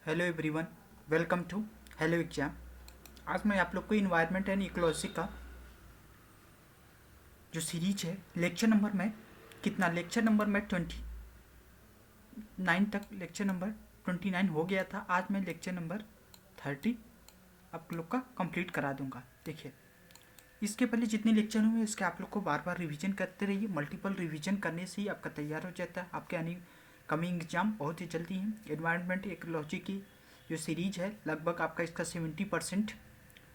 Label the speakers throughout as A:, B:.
A: Hello everyone, welcome to hello exam. आज मैं आप लोग को इन्वायरमेंट एंड इकोलॉजी का जो सीरीज है लेक्चर नंबर में कितना लेक्चर नंबर में 29 तक लेक्चर नंबर 29 हो गया था। आज मैं लेक्चर नंबर 30 आप लोग का कंप्लीट करा दूंगा। देखिए, इसके पहले जितने लेक्चर हुए इसके आप लोग को बार बार रिवीजन करते रहिए। मल्टीपल रिवीजन करने से ही आपका तैयार हो जाता है। आपके यानी कमिंग एग्जाम बहुत ही जल्दी है। एनवायरनमेंट इकोलॉजी की जो सीरीज है लगभग आपका इसका 70%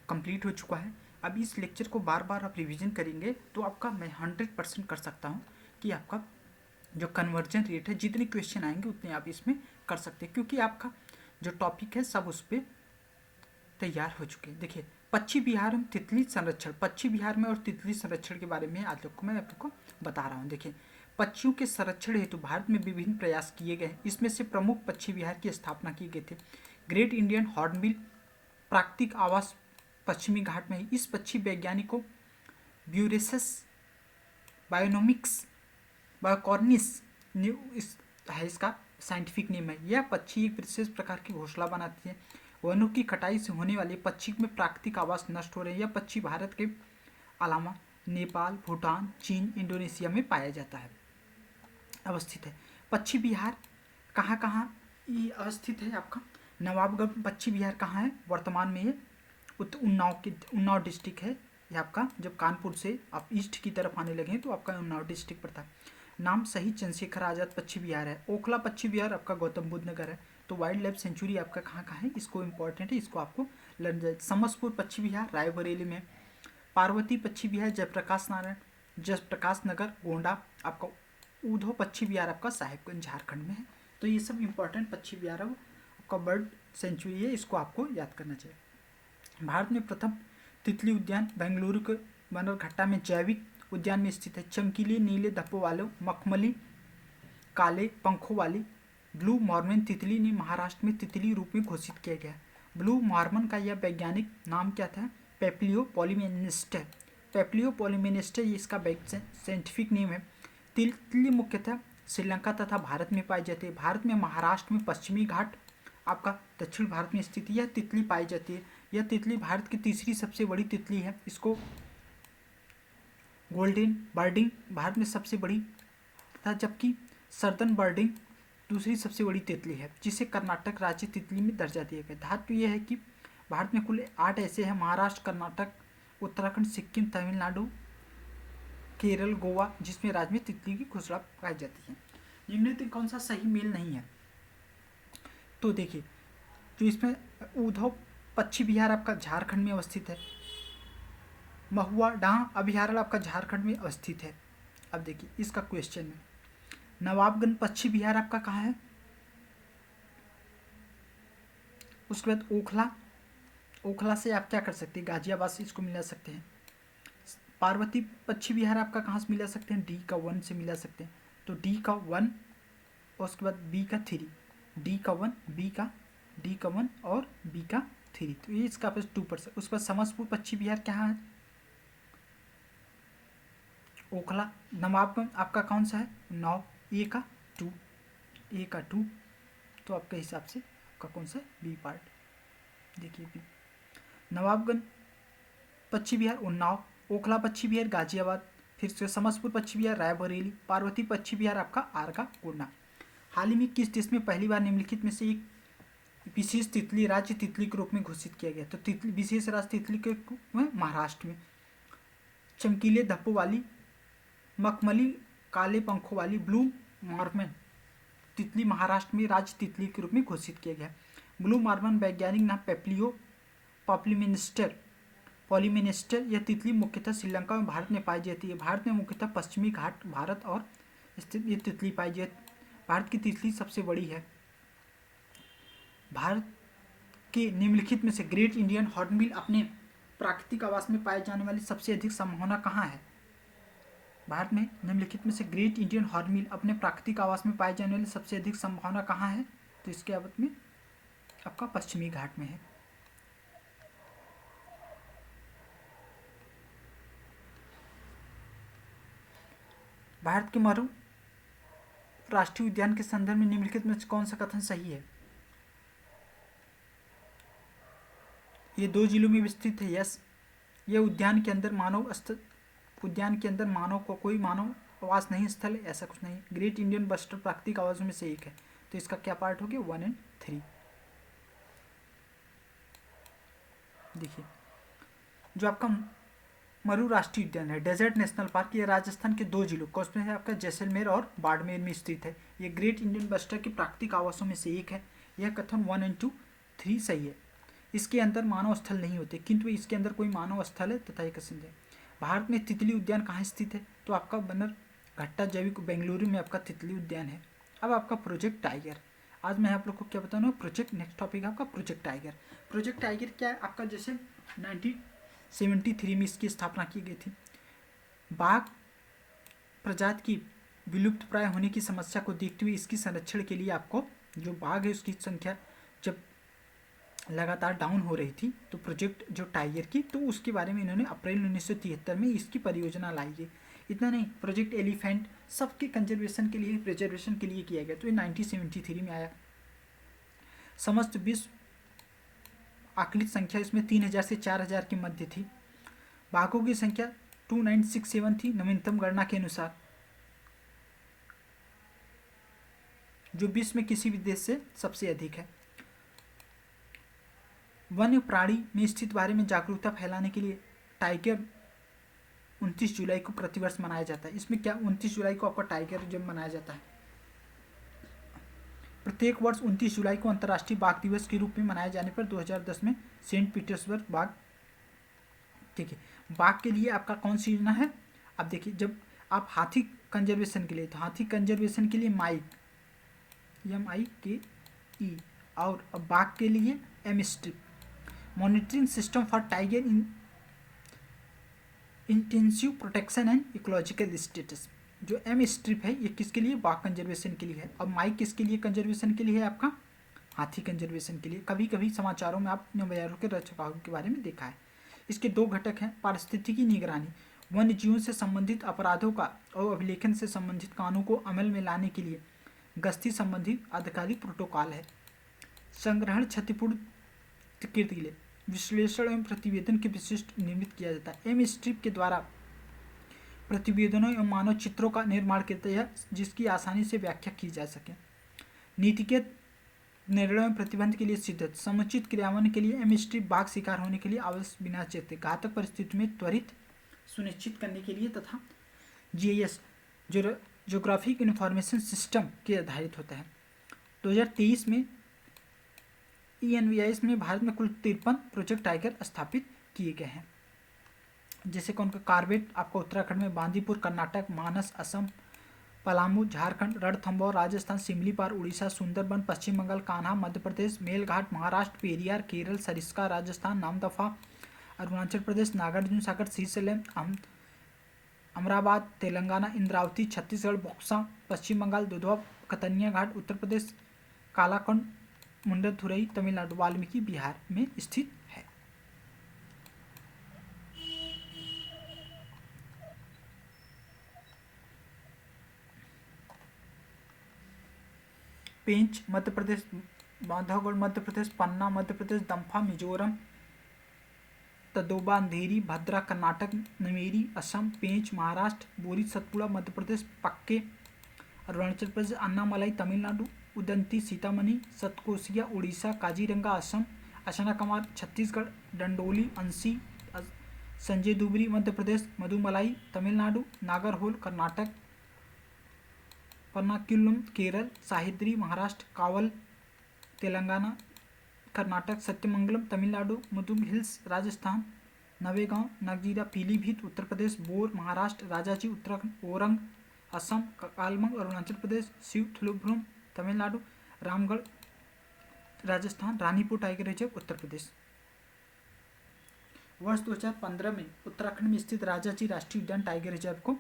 A: कंप्लीट हो चुका है। अब इस लेक्चर को बार बार आप रिवीजन करेंगे तो आपका मैं 100% कर सकता हूँ कि आपका जो कन्वर्जन रेट है, जितने क्वेश्चन आएंगे उतने आप इसमें कर सकते हैं, क्योंकि आपका जो टॉपिक है सब उस पर तैयार हो चुके हैं। देखिए, पश्चिम बिहार में तितली संरक्षण, पश्चिम बिहार में और तितली संरक्षण के बारे में आज लोग को मैं आपको बता रहा हूँ। देखिए, पक्षियों के संरक्षण हेतु भारत में विभिन्न प्रयास किए गए। इसमें से प्रमुख पश्चिम बिहार की स्थापना की गई थी। ग्रेट इंडियन हॉर्नबिल प्राकृतिक आवास पश्चिमी घाट में है। इस पक्षी वैज्ञानिक को ब्यूरेसस बायोनोमिक्स बायोकॉर्निस है इसका साइंटिफिक नेम है। यह पक्षी एक विशेष प्रकार की घोंसला बनाती है। वनों की कटाई से होने वाले पक्षी में प्राकृतिक आवास नष्ट हो रहे हैं। यह पक्षी भारत के अलावा नेपाल, भूटान, चीन, इंडोनेशिया में पाया जाता है, अवस्थित है। पश्चिम बिहार कहाँ कहाँ ये अवस्थित है आपका? नवाबगंज पश्चिम बिहार कहाँ है वर्तमान में? ये उन्नाव डिस्ट्रिक्ट है। ये आपका जब कानपुर से आप ईस्ट की तरफ आने लगे तो आपका उन्नाव डिस्ट्रिक्ट पड़ता है। नाम शहीद चंद्रशेखर आजाद पश्चिम बिहार है। ओखला पश्चिम बिहार आपका गौतम बुद्ध नगर है। तो वाइल्ड लाइफ सेंचुरी आपका कहाँ कहाँ है, इसको इंपॉर्टेंट है, इसको आपको लर्न जाए। समसपुर पश्चिम बिहार रायबरेली में। पार्वती पश्चिम बिहार जयप्रकाश नगर गोंडा आपका। उधो पश्चिम बिहार आपका साहिबगंज झारखंड में है। तो ये सब इंपॉर्टेंट पश्चिम बिहार आपका बर्ड सेंचुरी है, इसको आपको याद करना चाहिए। भारत में प्रथम तितली उद्यान बेंगलुरु के बनरघट्टा में जैविक उद्यान में स्थित है। चमकीले नीले धब्बों वाले मखमली काले पंखों वाली ब्लू मॉर्मन तितली ने महाराष्ट्र में तितली रूप में घोषित किया गया। ब्लू मॉर्मन का यह वैज्ञानिक नाम क्या था? पेप्लियो पॉलीमेनिस्टर। पेप्लियो पॉलीमेनिस्टर ये इसका साइंटिफिक नेम है। तितली मुख्यतः श्रीलंका तथा भारत में पाई जाती है। भारत में महाराष्ट्र में पश्चिमी घाट आपका दक्षिण भारत में स्थित यह तितली पाई जाती है। यह तितली भारत की तीसरी सबसे बड़ी तितली है। इसको गोल्डन बर्डिंग भारत में सबसे बड़ी तथा जबकि सर्दन बर्डिंग दूसरी सबसे बड़ी तितली है, जिसे कर्नाटक राज्य तितली में दर्जा दिया गया। धातु यह है कि भारत में कुल 8 ऐसे हैं, महाराष्ट्र, कर्नाटक, उत्तराखंड, सिक्किम, तमिलनाडु, केरल, गोवा, जिसमें राज्य में तितली की घोषणा पाई जाती है। निम्नलिखित कौन सा सही मेल नहीं है? तो देखिए, जो इसमें उद्धव पश्चिम बिहार आपका झारखंड में अवस्थित है। महुआ डांग अभयारण्य आपका झारखंड में अवस्थित है। अब देखिए इसका क्वेश्चन है, नवाबगंज पश्चिम बिहार आपका कहाँ है? उसके बाद ओखला, ओखला से आप क्या कर सकते हैं, गाजियाबाद से इसको मिला सकते हैं। पार्वती पश्चिम बिहार आपका कहाँ से मिला सकते हैं? डी का 1 से मिला सकते हैं। तो डी का 1 और उसके बाद बी का 3, डी का 1 बी का डी का 1 और बी का 3, तो ये इसका पास 2%। उसके बाद समस्तीपुर पश्चिम बिहार कहाँ है? ओखला। नवाबगंज आपका कौन सा है? 9, ए का 2, ए का 2, तो आपके हिसाब से आपका कौन सा बी पार्ट? देखिए बी। नवाबगंज पश्चिम बिहार उन्नाव, ओखला पश्चिम बिहार गाजियाबाद, फिर से समस्तीपुर पश्चिम बिहार रायबरेली, पार्वती पश्चिम बिहार आपका आर का गोंडा। हाल ही में किस देश में पहली बार निम्नलिखित में से एक विशेष तितली राज्य तितली के रूप में घोषित किया गया? तो तितली विशेष राज्य तितली के रूप में महाराष्ट्र में। चमकीले धब्बों वाली मखमली काले पंखों वाली ब्लू मॉर्मन तितली महाराष्ट्र में राज्य तितली के रूप में घोषित किया गया। ब्लू मॉर्मन वैज्ञानिक नाम पेप्लियो पॉलीमेनिस्टर। यह तितली मुख्यतः श्रीलंका में भारत में पाई जाती है। भारत में मुख्यतः पश्चिमी घाट भारत और स्थित ये तितली पाई जाती। भारत की तितली सबसे बड़ी है। भारत के निम्नलिखित में से ग्रेट इंडियन हॉर्नबिल अपने प्राकृतिक आवास में पाए जाने वाली सबसे अधिक संभावना कहाँ है? भारत में निम्नलिखित में से ग्रेट इंडियन हॉर्नबिल अपने प्राकृतिक आवास में पाए जाने वाली सबसे अधिक संभावना कहाँ है? तो इसके बाबत में आपका पश्चिमी घाट में है। भारत के मरु राष्ट्रीय उद्यान के संदर्भ में निम्नलिखित में कौन सा कथन सही है? ये 2 जिलों में विस्तृत है। यस, ये उद्यान के अंदर मानव को कोई मानव आवास नहीं स्थल है, ऐसा कुछ नहीं। ग्रेट इंडियन बस्टर प्राकृतिक आवासों में से एक है, तो इसका क्या पार्ट हो गया, 1 और 3। देखिए जो आपका मरु राष्ट्रीय उद्यान है, डेजर्ट नेशनल पार्क, ये राजस्थान के 2 जिलों कौन है आपका, जैसलमेर और बाड़मेर में स्थित है। ये ग्रेट इंडियन बस्टर के प्राकृतिक आवासों में से एक है। यह कथन 1 और 2 3 सही है। इसके अंदर मानव स्थल नहीं होते, किंतु इसके अंदर कोई मानव स्थल है तथा एक है। भारत में तितली उद्यान कहाँ स्थित है, तो आपका बन्नरघट्टा जैविक बेंगलुरु में आपका तितली उद्यान है। अब आपका प्रोजेक्ट टाइगर, आज मैं आप लोग को क्या बताऊँ, प्रोजेक्ट, नेक्स्ट टॉपिक है आपका प्रोजेक्ट टाइगर। प्रोजेक्ट टाइगर क्या है आपका, जैसे 1973 में इसकी स्थापना की गई थी। बाघ प्रजाति की विलुप्त प्राय होने की समस्या को देखते हुए इसकी संरक्षण के लिए आपको जो बाघ है उसकी संख्या जब लगातार डाउन हो रही थी, तो प्रोजेक्ट जो टाइगर की, तो उसके बारे में इन्होंने अप्रैल 1973 में इसकी परियोजना लाई है। इतना नहीं, प्रोजेक्ट एलिफेंट सबके कंजर्वेशन के लिए, प्रिजर्वेशन के लिए किया गया, तो ये 1973 में आया। समस्त विश्व आकलित संख्या इसमें 3000 से 4000 के मध्य थी। बाघों की संख्या 2967 थी नवीनतम गणना के अनुसार, जो विश्व में किसी भी देश से सबसे अधिक है। वन्य प्राणी में स्थित बारे में जागरूकता फैलाने के लिए टाइगर 29 जुलाई को प्रतिवर्ष मनाया जाता है। इसमें क्या 29 जुलाई को आपका टाइगर जब मनाया जाता है, प्रत्येक वर्ष 29 जुलाई को अंतर्राष्ट्रीय बाघ दिवस के रूप में मनाए जाने पर 2010 में सेंट पीटर्सबर्ग बाघ, ठीक है, बाघ के लिए आपका कौन सी योजना है। अब देखिए, जब आप हाथी कंजर्वेशन के लिए, तो हाथी कंजर्वेशन के लिए माइक MIKE, और बाघ के लिए M strip, monitoring system for tiger in intensive protection and ecological status. जो M स्ट्रिप है ये किसके लिए, बाघ कंजर्वेशन के लिए है, और माइक किसके लिए कंजर्वेशन के लिए है, आपका हाथी कंजर्वेशन के लिए। कभी कभी समाचारों में आपने बाजारों के रखरखाव के बारे में देखा है। इसके 2 घटक हैं, पारिस्थितिकी निगरानी, वन्य जीवों से संबंधित अपराधों का और अभिलेखन से संबंधित कानून को अमल में लाने के लिए गश्ती संबंधित आधिकारिक प्रोटोकॉल है। संग्रहण क्षतिपूर्ण के लिए विश्लेषण एवं प्रतिवेदन के विशिष्ट निर्मित किया जाता है। M स्ट्रिप के द्वारा प्रतिवेदनों एवं मानव चित्रों का निर्माण किया है जिसकी आसानी से व्याख्या की जा सके। नीतिगत निर्णयों में प्रतिबंध के लिए सिद्धत, समुचित क्रियान्वयन के लिए M स्ट्रिप बाघ शिकार होने के लिए आवश्यक बिना चेते घातक परिस्थिति में त्वरित सुनिश्चित करने के लिए, तथा GIS ज्योग्राफिक इंफॉर्मेशन सिस्टम के आधारित होता है। 2023 में ENVIS में भारत में कुल 53 प्रोजेक्ट टाइगर स्थापित किए गए हैं। जैसे कि उनका कार्बेट आपका उत्तराखंड में, बांदीपुर कर्नाटक, मानस असम, पलामू झारखंड, रणथंभौर राजस्थान, सिमलीपाल उड़ीसा, सुंदरबन पश्चिम बंगाल, कान्हा मध्य प्रदेश, मेलघाट महाराष्ट्र, पेरियार केरल, सरिस्का राजस्थान, नामदफा अरुणाचल प्रदेश, नागार्जुन सागर श्रीशैलम अमराबाद तेलंगाना, इंद्रावती छत्तीसगढ़, बक्सा पश्चिम बंगाल, दुधवा कतनिया घाट उत्तर प्रदेश, कालाकंड मुंडरथुरई तमिलनाडु, वाल्मीकि बिहार में स्थित है। पेंच मध्य प्रदेश, बांधवगढ़ मध्य प्रदेश, पन्ना मध्य प्रदेश, दम्फा मिजोरम, तदोबा अंधेरी भद्रा कर्नाटक, नमेरी असम, पेंच महाराष्ट्र, बोरी सतपुड़ा मध्य प्रदेश, पक्के अरुणाचल प्रदेश, अन्नामलाई तमिलनाडु, उदंती सीतामढ़ी, सतकोसिया उड़ीसा, काजीरंगा असम, अशनाकमार छत्तीसगढ़, डंडोली अंसी, संजय दुबरी मध्य प्रदेश, मधुमलाई तमिलनाडु, नागरहोल कर्नाटक, पन्नाकुलम केरल, साहिद्री महाराष्ट्र, कावल Telangana Karnataka, Sathyamangalam Tamil Nadu, मुदुंग hills Rajasthan, Navegaon Nagzira Pilibhit Uttar Pradesh, bore Maharashtra, Rajaji Uttarakhand, orang Assam, कालमंग Arunachal Pradesh, शिवथुलुभ्रुम Tamil Nadu, Ramgarh Rajasthan, Ranipur tiger reserve Uttar Pradesh. वर्ष 2015 में उत्तराखंड में स्थित राजाजी राष्ट्रीय उद्यान टाइगर रिजर्व को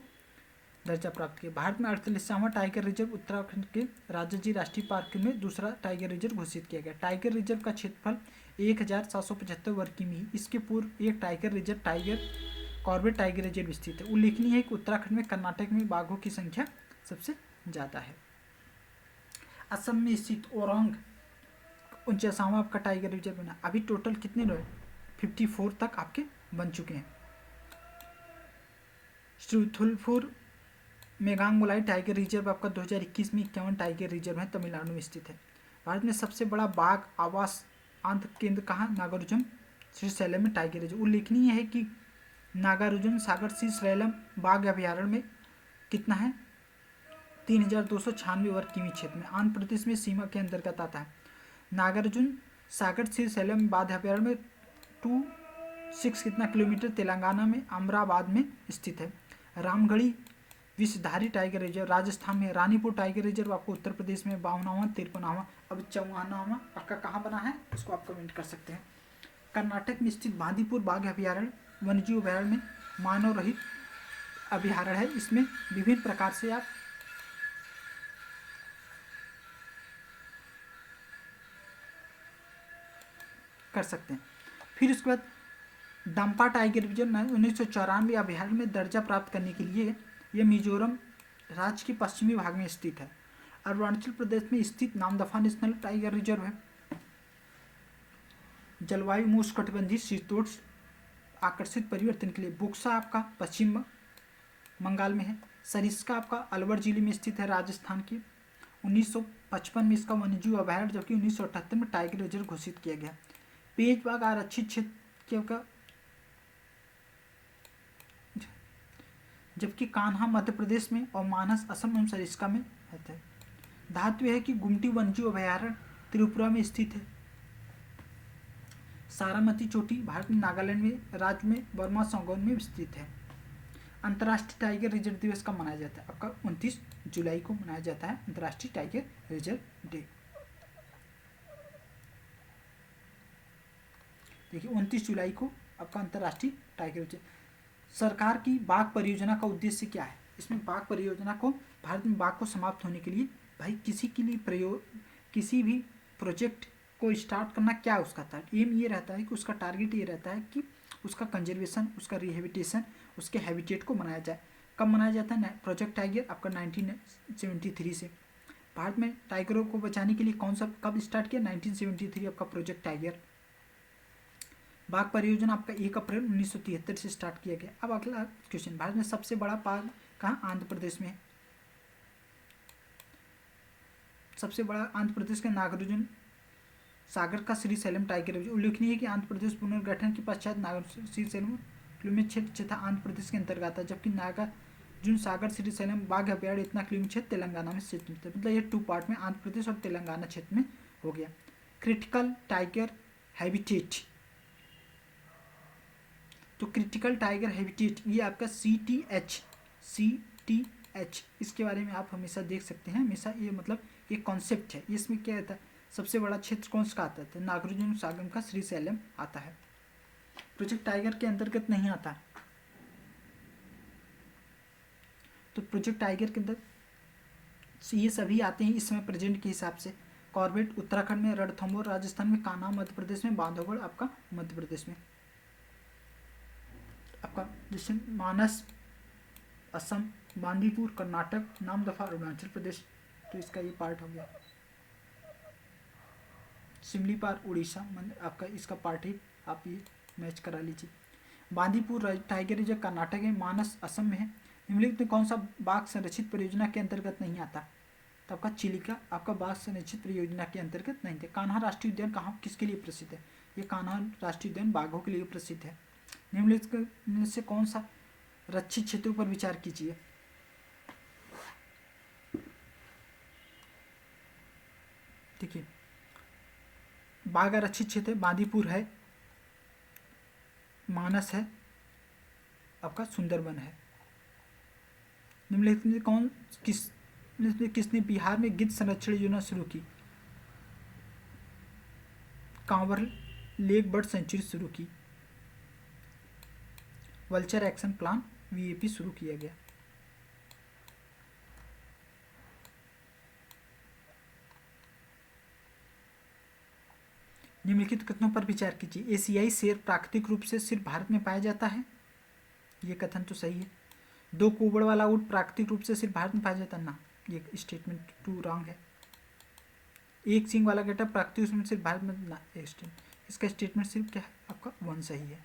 A: दर्जा प्राप्त किया। भारत में 48वां टाइगर रिजर्व उत्तराखंड के राजाजी राष्ट्रीय पार्क में दूसरा टाइगर रिजर्व घोषित किया गया। टाइगर रिजर्व का क्षेत्रफल 1775 वर्ग किमी। इसके पूर्व एक tiger reserve tiger Corbett tiger reserve स्थित है। उल्लेखनीय है कि उत्तराखंड में कर्नाटक में बाघों की संख्या सबसे ज़्यादा है। असम में स्थित ओरंग 49वां आपका टाइगर रिजर्व बना। अभी टोटल कितने रहे 54 तक आपके बन चुके हैं। श्रीथुलपुर मेघांगमुलाई टाइगर रिजर्व आपका 2021 में 51 टाइगर रिजर्व है, तमिलनाडु में स्थित है। भारत में सबसे बड़ा बाघ आवास आंध्र केंद्र कहाँ? नागार्जुन श्रीशैलम में टाइगर रिजर्व। उल्लेखनीय है कि नागार्जुन सागर श्रीशैलम बाघ अभयारण्य में कितना है? 3296 वर्ग किमी क्षेत्र में आंध्र प्रदेश में सीमा के अंतर्गत आता है। नागार्जुन सागर श्रीशैलम बाघ अभयारण्य में 26 कितना किलोमीटर तेलंगाना में अमराबाद में स्थित है। रामगढ़ी विषधारी टाइगर रिजर्व राजस्थान में, रानीपुर टाइगर रिजर्व आपको उत्तर प्रदेश में 52वां 53वां अब 54वां आपका कहाँ बना है उसको आप कमेंट कर सकते हैं। कर्नाटक में स्थित बांदीपुर बाघ अभयारण्य वन्यजीव अभयारण्य में मानव रहित अभयारण्य है। इसमें विभिन्न प्रकार से आप कर सकते हैं। फिर उसके बाद डंपा टाइगर रिजर्व 1994 अभयारण्य में दर्जा प्राप्त करने के लिए यह मिजोरम राज्य के पश्चिमी भाग में स्थित है। अरुणाचल प्रदेश में स्थित नामदफा नेशनल टाइगर रिजर्व है। जलवायु उष्णकटिबंधीय शीतोष्ण आकर्षित परिवर्तन के लिए बुक्सा आपका पश्चिम बंगाल में है। सरिस्का आपका अलवर जिले में स्थित है राजस्थान के। 1955 में इसका वन्यजीव अभयारण्य जबकि 1978 में टाइगर रिजर्व घोषित किया गया। पेज बाघ आरक्षित क्षेत्र का जबकि कान्हा मध्य प्रदेश में और मानस असम एवं सरिस्का में रहता है। धातु है कि गुमटी वन्यजीव अभयारण्य त्रिपुरा में स्थित है। सारामती चोटी भारत में नागालैंड में राज्य में बर्मा सोंगोन में स्थित है। अंतर्राष्ट्रीय टाइगर रिजर्व दिवस कब मनाया जाता है? आपका 29 जुलाई को मनाया जाता है अंतर्राष्ट्रीय टाइगर रिजर्व डे। देखिए 29 जुलाई को आपका अंतर्राष्ट्रीय टाइगर रिजर्व। सरकार की बाघ परियोजना का उद्देश्य क्या है? इसमें बाघ परियोजना को भारत में बाघ को समाप्त होने के लिए भाई किसी भी प्रोजेक्ट को स्टार्ट करना क्या उसका था एम ये रहता है कि उसका टारगेट ये रहता है कि उसका कंजर्वेशन, उसका रिहेबिटेशन, उसके हैबिटेट को बनाया जाए। कब मनाया जाता है? प्रोजेक्ट टाइगर आपका 1973 से। भारत में टाइगरों को बचाने के लिए कौन सा कब स्टार्ट किया? 1973 आपका प्रोजेक्ट टाइगर। बाघ परियोजना आपका 1 अप्रैल 1973 से स्टार्ट किया गया। अब अगला क्वेश्चन, भारत में सबसे बड़ा बाघ कहाँ? आंध्र प्रदेश में है। सबसे बड़ा आंध्र प्रदेश के नागार्जुन सागर का श्रीशैलम टाइगर रिजर्व। उल्लेखनीय है कि आंध्र प्रदेश पुनर्गठन के पश्चात नागार्जुन श्रीशैलम किलोमीटर क्षेत्र आंध्र प्रदेश के अंतर्गत था, जबकि नागार्जुन सागर श्रीशैलम बाघ अभयारण्य इतना किलोमीटर क्षेत्र तेलंगाना में स्थित है। मतलब ये 2 पार्ट में आंध्र प्रदेश और तेलंगाना क्षेत्र में हो गया। क्रिटिकल टाइगर हैबिटेट, तो क्रिटिकल टाइगर हैबिटेट ये आपका CTH इसके बारे में आप हमेशा देख सकते हैं। हमेशा ये मतलब ये कॉन्सेप्ट है। इसमें क्या रहता है? सबसे बड़ा क्षेत्र कौन सा आता है? तो नागार्जुन सागर का श्रीशैलम आता है। प्रोजेक्ट टाइगर के अंतर्गत नहीं आता, तो प्रोजेक्ट टाइगर के अंदर ये सभी आते हैं इस समय प्रेजेंट के हिसाब से। कॉर्बेट उत्तराखंड में, रणथंभौर राजस्थान में, कान्हा मध्य प्रदेश में, बांधवगढ़ आपका मध्य प्रदेश में। आपका जैसे मानस असम, बांदीपुर कर्नाटक, नामदफा अरुणाचल प्रदेश, तो इसका ये पार्ट हो गया। सिमलीपाल उड़ीसा आपका इसका पार्ट है, आप ये मैच करा लीजिए। बांदीपुर टाइगर रिजर्व कर्नाटक है, मानस असम में है। निम्नलिखित में कौन सा बाघ संरक्षित परियोजना के अंतर्गत नहीं आता? तो आपका चिलिका आपका बाघ संरक्षित परियोजना के अंतर्गत नहीं थे। कान्हा राष्ट्रीय उद्यान कहाँ किसके लिए प्रसिद्ध है? ये कान्हा राष्ट्रीय उद्यान बाघों के लिए प्रसिद्ध है। निम्नलिखित में से कौन सा रक्षित क्षेत्रों पर विचार कीजिए? देखिए बाघ आरक्षित क्षेत्र बांदीपुर है, मानस है, आपका सुंदरबन है। निम्नलिखित में कौन किसने बिहार में गिद्ध संरक्षण योजना शुरू की? कांवर लेक बर्ड सेंचुरी शुरू की। वल्चर एक्शन प्लान VAP शुरू किया गया। निम्नलिखित कथनों पर विचार कीजिए। एशियाई शेर प्राकृतिक रूप से सिर्फ भारत में पाया जाता है, ये कथन तो सही है। 2 कुबड़ वाला ऊँट प्राकृतिक रूप से सिर्फ भारत में पाया जाता है ना, ये स्टेटमेंट 2 रॉन्ग है। 1 सींग वाला गेटअप प्राकृतिक रूप से सिर्फ भारत में ना, इसका स्टेटमेंट सिर्फ क्या है आपका 1 सही है।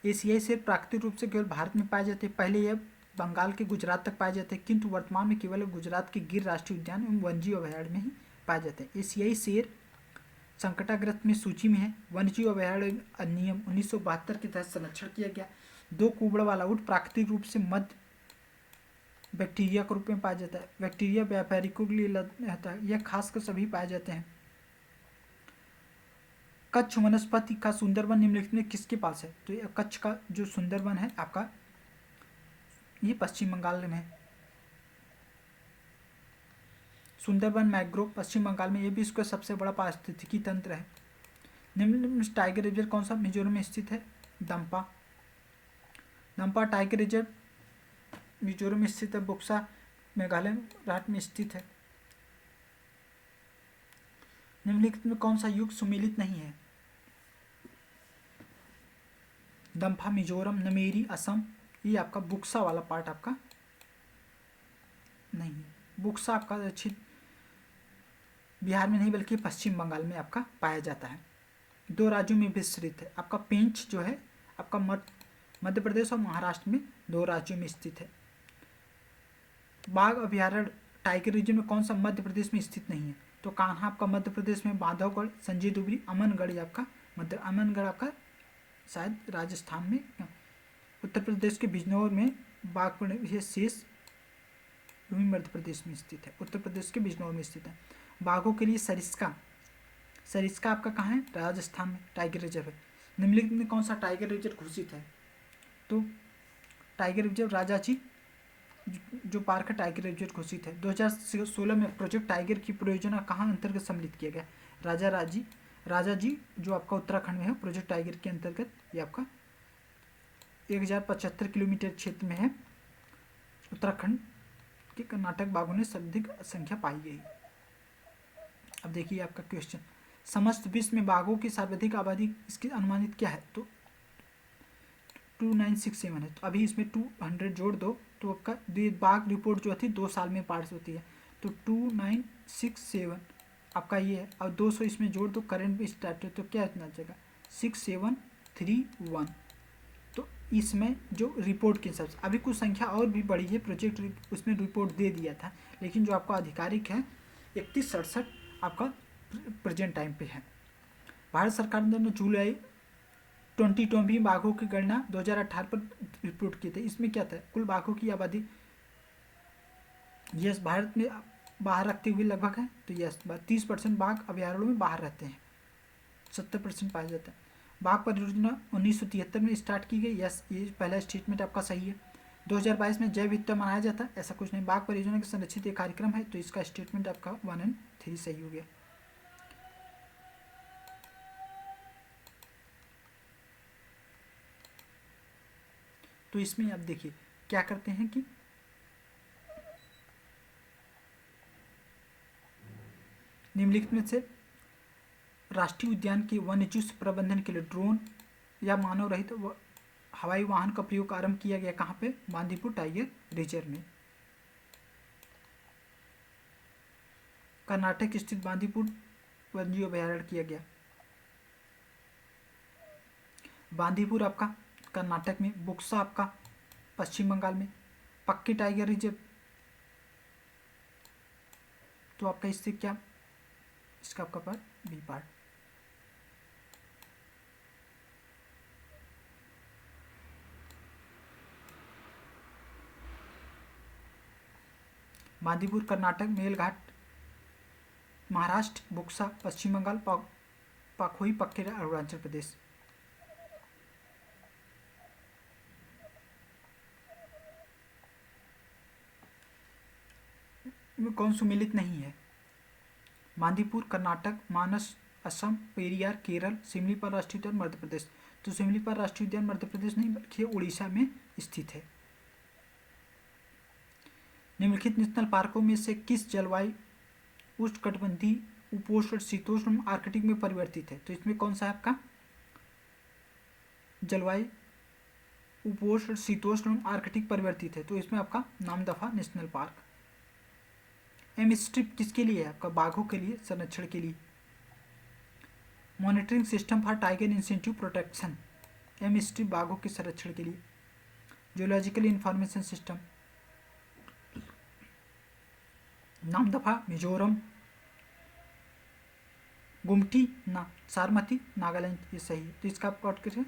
A: एशियाई शेर प्राकृतिक रूप से केवल भारत में पाए जाते हैं। पहले यह बंगाल के गुजरात तक पाए जाते हैं, किंतु वर्तमान में केवल गुजरात के गिर राष्ट्रीय उद्यान एवं वन्यजीव अभयारण्य में ही पाए जाते हैं। एशियाई शेर संकटाग्रस्त में सूची में है। वन्यजीव अभयारण्य अधिनियम 1972 के तहत संरक्षण किया गया। 2 कुबड़ वाला ऊँट प्राकृतिक रूप से मध्य बैक्टीरिया के रूप में पाया जाता है। बैक्टीरिया व्यापारिकों के लिए रहता है, यह खासकर सभी पाए जाते हैं। कच्छ वनस्पति का सुंदरवन निम्नलिखित में किसके पास है? तो ये कच्छ का जो सुंदरवन है आपका, ये पश्चिम बंगाल में है। सुंदरवन मैंग्रोव पश्चिम बंगाल में, ये भी इसका सबसे बड़ा पारिस्थितिकी तंत्र है। निम्न में टाइगर रिजर्व कौन सा मिजोरम में स्थित है? दम्पा। दम्पा टाइगर रिजर्व मिजोरम में स्थित है। बुक्सा मेघालय राज्य में स्थित है। निम्नलिखित में कौन सा युग सुमेलित नहीं है? दम्फा मिजोरम, नमेरी असम, ये आपका बुक्सा वाला पार्ट आपका नहीं है। बुक्सा आपका दक्षिण बिहार में नहीं बल्कि पश्चिम बंगाल में आपका पाया जाता है। 2 राज्यों में विस्तृत है। आपका पेंच जो है आपका मध्य प्रदेश और महाराष्ट्र में 2 राज्यों में स्थित है। बाघ अभयारण्य टाइगर रिजर्व में कौन सा मध्य प्रदेश में स्थित नहीं है? तो कान्हा आपका मध्य प्रदेश में, बांधवगढ़, संजय दुबरी, अमनगढ़ आपका अमनगढ़ आपका शायद राजस्थान में, उत्तर प्रदेश के बिजनौर में बाघ यह शेष भूमि मध्य प्रदेश में स्थित है। उत्तर प्रदेश के बिजनौर में स्थित है। बाघों के लिए सरिस्का आपका कहाँ है? राजस्थान में टाइगर रिजर्व है। निम्नलिखित में कौन सा टाइगर रिजर्व घोषित है? तो टाइगर रिजर्व राजाजी जो पार्क है टाइगर रिजर्व घोषित है। 2016 में प्रोजेक्ट टाइगर की परियोजना कहाँ अंतर्गत सम्मिलित किया गया? राजाजी जो आपका उत्तराखंड में है, प्रोजेक्ट टाइगर के अंतर्गत ये आपका 1075 किलोमीटर क्षेत्र में है। उत्तराखंड के कर्नाटक बाघों ने सर्वाधिक संख्या पाई गई। अब देखिए आपका क्वेश्चन, समस्त विश्व में बाघों की सर्वाधिक आबादी इसकी अनुमानित क्या है? तो 2967 है। तो अभी इसमें 200 जोड़ दो तो आपका बाघ रिपोर्ट जो थी 2 साल में पास होती है। तो 2967 आपका ये है, और 200 इसमें जोड़ दो, करंट में स्टार्ट है तो क्या इतना जाएगा 6731। तो इसमें जो रिपोर्ट के हिसाब से अभी कुछ संख्या और भी बढ़ी है, प्रोजेक्ट उसमें रिपोर्ट दे दिया था, लेकिन जो आपका आधिकारिक है 3167 आपका प्रेजेंट टाइम पे है। भारत सरकार ने जुलाई 2020 बाघों की गणना 2018 पर रिपोर्ट की थी। इसमें क्या था, कुल बाघों की आबादी यस भारत में बाहर रखते हुए लगभग है, तो यस 30% बाघ अभयारण्यों में बाहर रहते हैं, 70% पाया जाता है। बाघ परियोजना 1973 में स्टार्ट की गई, यस ये पहला स्टेटमेंट आपका सही है। 2022 में जैव विविधता मनाया जाता है, ऐसा कुछ नहीं। बाघ परियोजना के संरक्षित एक कार्यक्रम है, तो इसका स्टेटमेंट आपका 1 और 3 सही हो गया। तो इसमें आप देखिए क्या करते हैं कि निम्नलिखित में से राष्ट्रीय उद्यान के वन्यजीव प्रबंधन के लिए ड्रोन या मानव रहित हवाई वाहन का प्रयोग आरंभ किया गया। कहाँ पे? बांदीपुर टाइगर रिजर्व में। कर्नाटक स्थित बांदीपुर वन्यजीव अभयारण्य किया गया। बांदीपुर आपका कर्नाटक में, बुक्सा आपका पश्चिम बंगाल में, पक्की टाइगर रिजर्व तो आपका इससे क्या, इसका आपका part B part. Bandipur Karnataka, Melghat Maharashtra, Buxa Paschim Bengal, Pakhui पक्केरा अरुणाचल प्रदेश। में कौन सुमेलित नहीं है? बांदीपुर कर्नाटक, मानस असम, पेरियार केरल, सिमलीपाल राष्ट्रीय उद्यान मध्य प्रदेश। तो सिमलीपाल राष्ट्रीय उद्यान मध्य प्रदेश नहीं बल्कि उड़ीसा में स्थित है। निम्नलिखित नेशनल पार्कों में से किस जलवायु उष्णकटिबंधीय, उपोष्ण, शीतोष्ण, आर्कटिक में परिवर्तित है? तो इसमें कौन सा है आपका जलवायु उपोष्ण, शीतोष्ण, आर्कटिक परिवर्तित है? तो इसमें आपका Namdapha national park. M strip किसके लिए है? आपका बाघों के लिए, संरक्षण के लिए। Monitoring system for tiger incentive protection, MST बाघों के संरक्षण के लिए। Geological information system, Namdapha Mizoram, गुमटी ना सारमती नागालैंड, ये सही है। तो इसका आप कॉट करें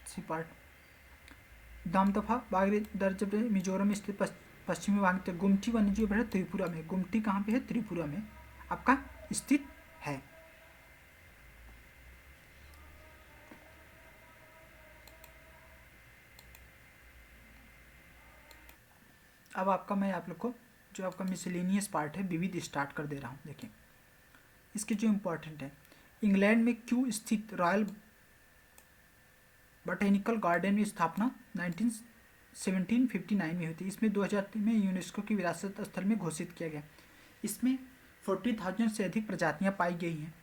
A: सी पार्ट। नामदफा बाघ दर्ज मिजोरम स्थित पश्चिमी भाग में। गुमटी वन्यजीव है त्रिपुरा में। गुमटी कहाँ पे है? त्रिपुरा में आपका स्थित है। अब आपका मैं आप लोग को जो आपका मिसलेनियस पार्ट है विविध स्टार्ट कर दे रहा हूँ। देखिए इसके जो इम्पोर्टेंट है, इंग्लैंड में क्यू स्थित रॉयल बोटेनिकल गार्डन में स्थापना 1759 में हुई थी। इसमें 2003 में यूनेस्को की विरासत स्थल में घोषित किया गया। इसमें 40,000 से अधिक प्रजातियां पाई गई हैं।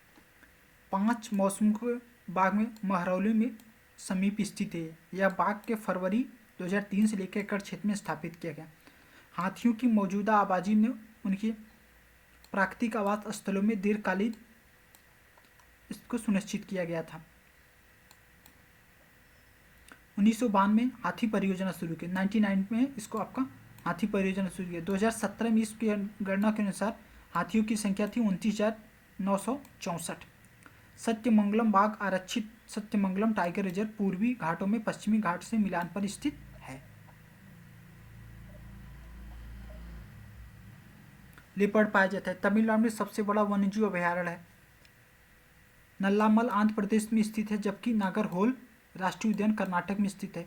A: 5 मौसम के बाग में महरौली में समीप स्थित है। यह बाग के फरवरी 2003 से लेकर एकड़ क्षेत्र में स्थापित किया गया। हाथियों की मौजूदा आबादी ने उनके प्राकृतिक आवास स्थलों में दीर्घकालीन इसको सुनिश्चित किया गया था। 1992 में हाथी परियोजना शुरू की। 99 में इसको आपका हाथी परियोजना शुरू किया। 2017 में इसकी गणना के अनुसार हाथियों की संख्या थी 29,964। सत्यमंगलम बाघ आरक्षित सत्यमंगलम टाइगर रिजर्व पूर्वी घाटों में पश्चिमी घाट से मिलान पर स्थित है। लेपर्ड पाया जाता है। तमिलनाडु में सबसे बड़ा वन्यजीव अभयारण्य है। नल्लामल आंध्र प्रदेश में स्थित है, जबकि नागरहोल राष्ट्रीय उद्यान कर्नाटक में स्थित है।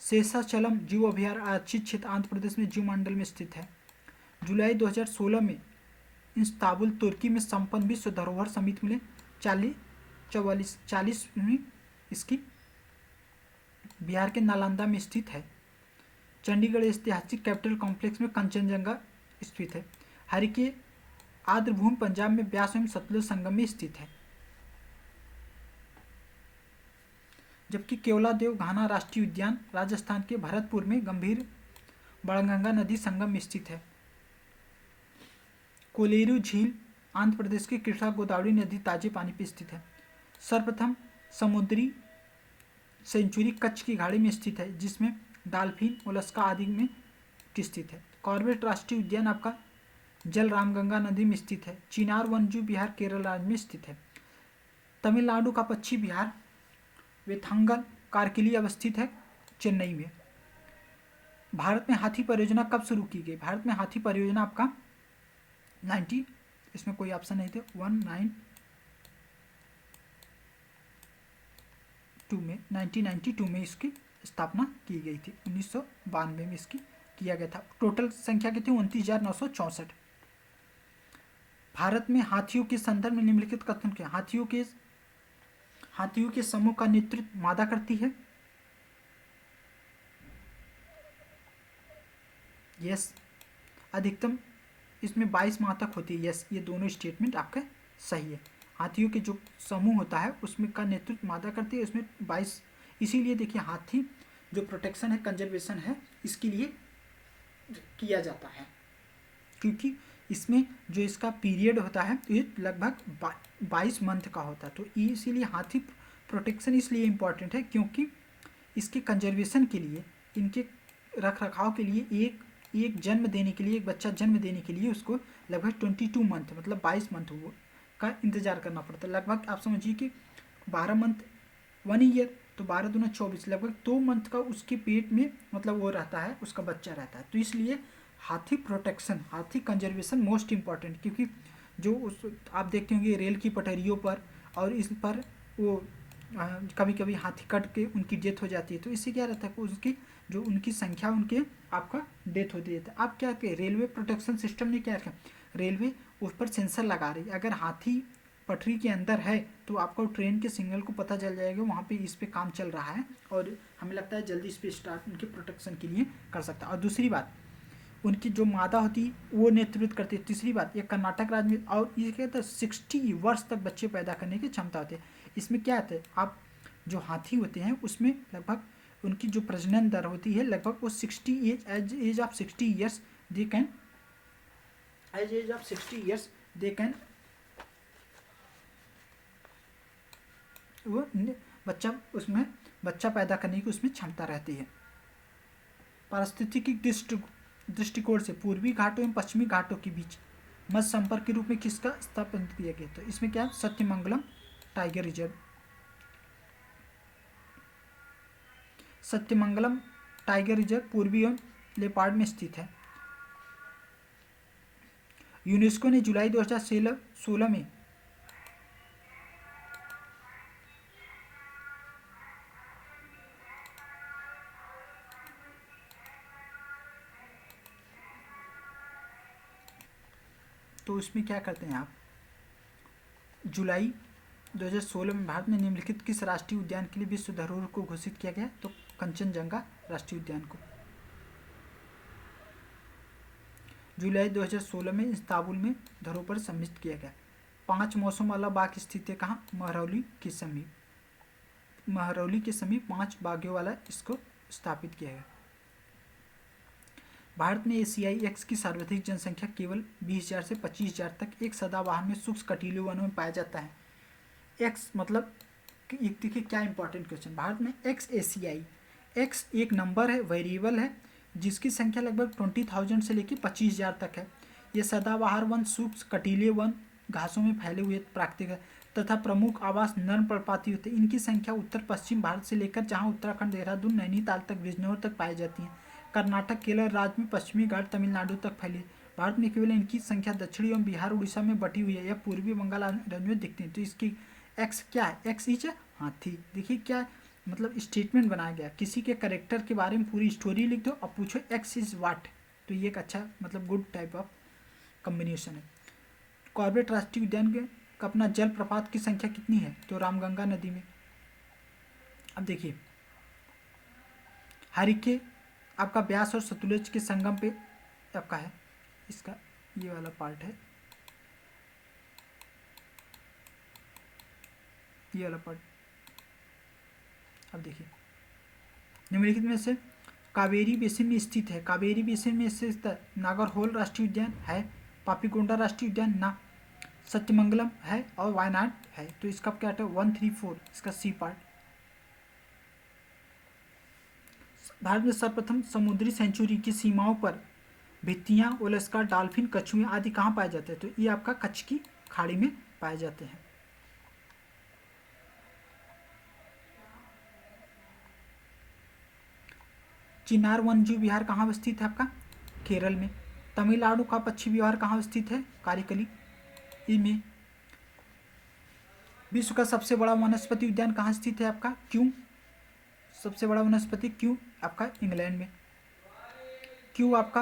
A: शेषाचलम जीव अभयारण्य आरक्षित क्षेत्र आंध्र प्रदेश में जीव मंडल में स्थित है। जुलाई 2016 में इस्तांबुल तुर्की में संपन्न विश्व धरोहर समिति में 40वीं इसकी बिहार के नालंदा में स्थित है। चंडीगढ़ ऐतिहासिक कैपिटल कॉम्प्लेक्स में कंचनजंगा स्थित है। हरिके आर्द्रभूमि पंजाब में ब्यास एवं सतलुज संगम में स्थित है। जबकि केवलादेव घाना राष्ट्रीय उद्यान राजस्थान के भरतपुर में गंभीर बड़गंगा नदी संगम में स्थित है। कोलेरू झील आंध्र प्रदेश के कृष्णा गोदावरी नदी ताजे पानी पर स्थित है। सर्वप्रथम समुद्री सेंचुरी कच्छ की घाटी में स्थित है, जिसमें डाल्फिन मोलस्का आदि में स्थित है। कॉर्बेट राष्ट्रीय उद्यान आपका जल रामगंगा नदी में स्थित है। चिनार वन्यजीव विहार केरल राज्य में स्थित है। तमिलनाडु का पक्षी विहार वेथांगल कारकिली अवस्थित है, चेन्नई में। भारत में हाथी परियोजना कब शुरू की गई? भारत में हाथी परियोजना आपका 90 इसमें कोई ऑप्शन नहीं थे 1992 में इसकी स्थापना की गई थी। 1992 में इसकी किया गया था। टोटल संख्या कितनी? 29,964। भारत में हाथियों के संदर्भ में निम्नलिखित कथन क्या? हाथियों के समूह का नेतृत्व मादा करती है। यस। अधिकतम इसमें 22 माह तक होती है। यस, ये दोनों स्टेटमेंट आपका सही है। हाथियों के जो समूह होता है उसमें का नेतृत्व मादा करती है, उसमें 22। इसीलिए देखिए हाथी जो प्रोटेक्शन है, कंजर्वेशन है, इसके लिए किया जाता है, क्योंकि इसमें जो इसका पीरियड होता है तो ये लगभग 22 मंथ का होता है। तो इसीलिए हाथी प्रोटेक्शन इसलिए इम्पॉर्टेंट है क्योंकि इसके कंजर्वेशन के लिए, इनके रख रखाव के लिए एक जन्म देने के लिए, एक बच्चा जन्म देने के लिए उसको लगभग 22 मंथ मतलब 22 मंथ वो का इंतजार करना पड़ता है। लगभग आप समझिए कि 12 मंथ 1 ईयर, तो 12 दूना 24, लगभग 2 मंथ का उसके पेट में मतलब वो रहता है, उसका बच्चा रहता है। तो इसलिए हाथी प्रोटेक्शन, हाथी कंजर्वेशन मोस्ट इम्पॉर्टेंट, क्योंकि जो उस आप देखते होंगे रेल की पटरियों पर और इस पर वो कभी कभी हाथी कट के उनकी डेथ हो जाती है। तो इससे क्या रहता है कि उसकी जो उनकी संख्या उनके आपका डेथ होती रहती है। अब क्या कि रेलवे प्रोटेक्शन सिस्टम ने क्या रखा, रेलवे उस पर सेंसर लगा रही है। अगर हाथी पटरी के अंदर है तो आपको ट्रेन के सिग्नल को पता चल जाएगा वहाँ पे इस पे काम चल रहा है, और हमें लगता है जल्दी इस पे स्टार्ट उनके प्रोटेक्शन के लिए कर सकता है। और दूसरी बात, उनकी जो मादा होती है वो नेतृत्व करती है। तीसरी बात, ये कर्नाटक राज्य में, और ये कहते हैं 60 वर्ष तक बच्चे पैदा करने की क्षमता होती है। इसमें क्या होता है, आप जो हाथी होते हैं उसमें लगभग उनकी जो प्रजनन दर होती है लगभग वो 60 age of 60 years they can बच्चा उसमें बच्चा पैदा करने की उसमें क्षमता रहती है। पारिस्थितिकी दृष्टिकोण से पूर्वी घाटों एवं पश्चिमी घाटों के बीच मध्य संपर्क के रूप में किसका स्थापन किया गया? तो इसमें क्या है? Sathyamangalam tiger reserve. Sathyamangalam tiger reserve पूर्वी एवं लेपार्ड में स्थित है। यूनेस्को ने जुलाई 2016 में तो उसमें क्या करते हैं आप, जुलाई 2016 में भारत में निम्नलिखित किस राष्ट्रीय उद्यान के लिए विश्व धरोहर को घोषित किया गया? तो कंचनजंगा राष्ट्रीय उद्यान को। जुलाई 2016 में इस्तांबुल में धरोहर सम्मिलित किया गया। 5 मौसम वाला बाग स्थित है कहाँ? महरौली के समीप। महरौली के समीप 5 बागों वाला इसको स्थापित किया गया। भारत में एशियाई एक्स की सर्वाधिक जनसंख्या केवल 20,000 से 25,000 तक एक सदाबहार में शुष्क कटीले वनों में पाया जाता है। एक्स मतलब देखिए क्या इंपॉर्टेंट क्वेश्चन, भारत में एक्स एशियाई, एक्स एक नंबर है, वेरिएबल है, जिसकी संख्या लगभग 20,000 से लेकर 25,000 तक है। ये सदाबहार वन शुष्क कटीले वन घासों में फैले हुए प्राकृतिक है तथा प्रमुख आवास नर्म पर्णपाती होते हैं। इनकी संख्या उत्तर पश्चिम भारत से लेकर जहाँ उत्तराखंड, देहरादून, नैनीताल तक, बिजनौर तक पाई जाती है। कर्नाटक, केरल राज्य में पश्चिमी घाट तमिलनाडु तक फैली है। भारत में केवल इनकी संख्या दक्षिणी एवं बिहार उड़ीसा में बटी हुई है। यह पूर्वी बंगाल राज्य में दिखती है। तो इसकी एक्स क्या है? एक्स इज हाथी। देखिए क्या मतलब स्टेटमेंट बनाया गया, किसी के करेक्टर के बारे में पूरी स्टोरी लिख दो अब पूछो एक्स इज वाट। तो ये एक अच्छा मतलब गुड टाइप ऑफ कॉम्बिनेशन है। कॉर्बेट राष्ट्रीय उद्यान के अपना जल प्रपात की संख्या कितनी है? तो रामगंगा नदी में। अब देखिए हरिके आपका ब्यास और सतलुज के संगम पे आपका है, इसका ये वाला पार्ट है, ये वाला पार्ट। अब देखिए निम्नलिखित में से कावेरी बेसिन में स्थित है, कावेरी बेसिन में स्थित नागरहोल राष्ट्रीय उद्यान है, पापीकोंडा राष्ट्रीय उद्यान ना, सत्यमंगलम है और वायनाड है। तो इसका क्या है? 134 इसका सी पार्ट। भारत में सर्वप्रथम समुद्री सेंचुरी की सीमाओं पर भित्तियां, ओलेस्का, डॉल्फिन, कछुए आदि कहाँ पाए जाते हैं? तो ये आपका कच्छ की खाड़ी में पाए जाते हैं। चिनार वन्यजीव विहार कहाँ स्थित है? आपका केरल में। तमिलनाडु का पक्षी विहार कहाँ स्थित है? कारिकली में। विश्व का सबसे बड़ा वनस्पति उद्यान कहाँ स्थित है? आपका क्यों सबसे बड़ा वनस्पति क्यों आपका इंग्लैंड में। क्यों आपका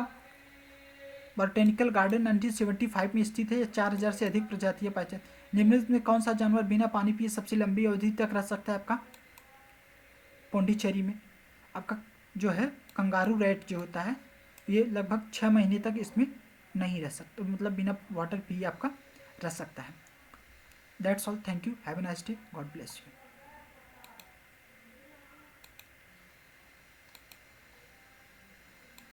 A: बॉटैनिकल गार्डन 1975 में स्थित है। 4,000 से अधिक प्रजातियां पाई जाती हैं। निम्नलिखित में कौन सा जानवर बिना पानी पिए सबसे लंबी अवधि तक रह सकता है? आपका पौंडीचेरी में। आपका जो है कंगारू रैट जो होता है ये लगभग 6 महीने तक इसमें नहीं रह सकता, मतलब बिना वाटर पिए आपका रह सकता है। That's all, thank you, have a nice day, God bless you.